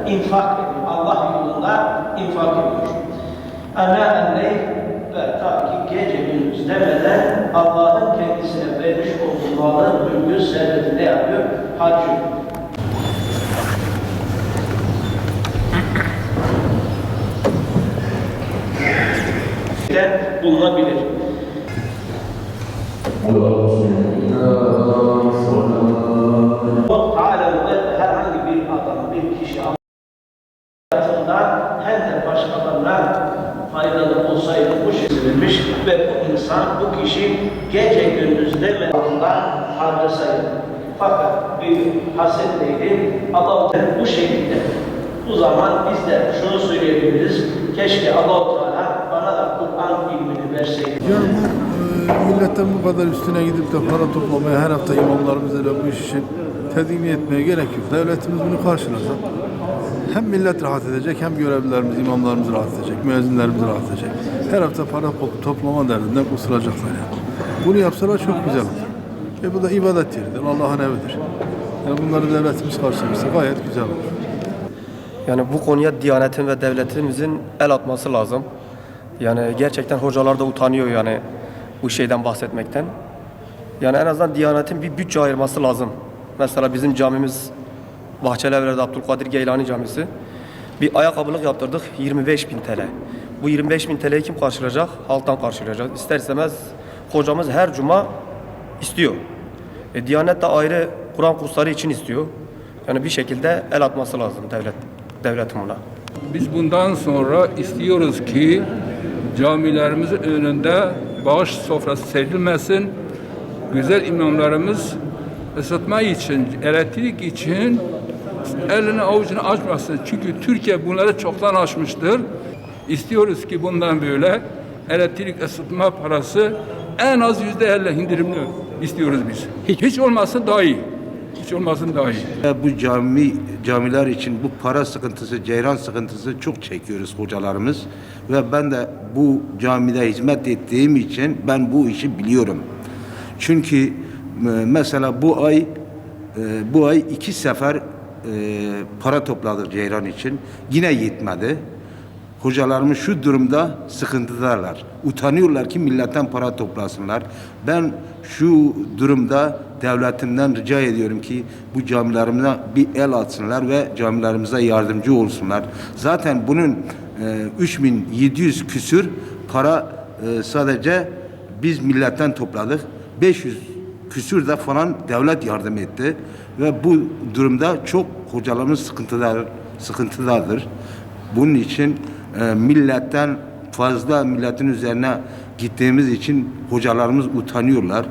infak ediyor. Allah yolunda infak ediyor. Ana-ı ve tabii ki gece gündüz demeden Allah'ın kendisine vermiş olduğu malı, mülkü, serveti ne yapıyor? Harcıyor. Bulunabilir. O alemde herhangi bir adam, bir kişi hayatından hem de başkalarına faydalı olsaydı bu şekilmiş ve bu insan, bu kişi gece gündüz demeden harcasaydı. Fakat bir haset neydi? Allah bu şekilde. Bu zaman biz de şunu söyleyebiliriz. Keşke Allah-u Teala bana da Kur'an ilmini verseydi. Yani bu milletten bu kadar üstüne gidip de para toplamaya her hafta imamlarımızla bu iş için tedirgin etmeye gerek yok. Devletimiz bunu karşılasa hem millet rahat edecek, hem görevlilerimiz, imamlarımız rahat edecek, müezzinlerimiz rahat edecek. Her hafta para toplama derdinden kurtulacaklar yani. Bunu yapsalar çok güzel olur. Bu da ibadet yeridir, Allah'ın evidir. Yani bunları devletimiz karşılarsa gayet güzel olur. Yani bu konuya Diyanetin ve devletimizin el atması lazım. Yani gerçekten hocalar da utanıyor yani bu şeyden bahsetmekten. Yani en azından Diyanetin bir bütçe ayırması lazım. Mesela bizim camimiz Bahçelievler'de Abdülkadir Geylani Camisi. Bir ayakkabılık yaptırdık 25.000 TL. Bu 25.000 TL'yi kim karşılayacak? Halktan karşılayacak. İster istemez hocamız her cuma istiyor. Diyanet de ayrı Kur'an kursları için istiyor. Yani bir şekilde el atması lazım devletin buna. Biz bundan sonra istiyoruz ki camilerimizin önünde bağış sofrası serilmesin. Güzel imamlarımız ısıtma için, elektrik için elini avucunu açmasın. Çünkü Türkiye bunları çoktan aşmıştır. İstiyoruz ki bundan böyle elektrik ısıtma parası en az %50 indirimli istiyoruz biz. Hiç olmasın daha iyi. Hiç olmasın daha iyi. Bu camiler için bu para sıkıntısı, ceyran sıkıntısı çok çekiyoruz hocalarımız. Ve ben de bu camide hizmet ettiğim için ben bu işi biliyorum. Çünkü mesela bu ay 2 sefer para topladık ceyran için. Yine yetmedi. Hocalarımız şu durumda sıkıntıdalar. Utanıyorlar ki milletten para toplasınlar. Ben şu durumda devletimden rica ediyorum ki bu camilerimize bir el atsınlar ve camilerimize yardımcı olsunlar. Zaten bunun 3700 küsür para sadece biz milletten topladık. 500 küsür de falan devlet yardım etti. Ve bu durumda çok hocalarımız sıkıntıdadır. Bunun için milletin üzerine gittiğimiz için hocalarımız utanıyorlar.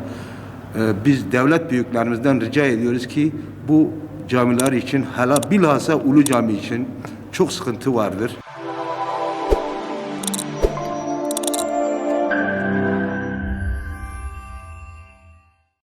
Biz devlet büyüklerimizden rica ediyoruz ki bu camiler için, bilhassa Ulu Cami için çok sıkıntı vardır.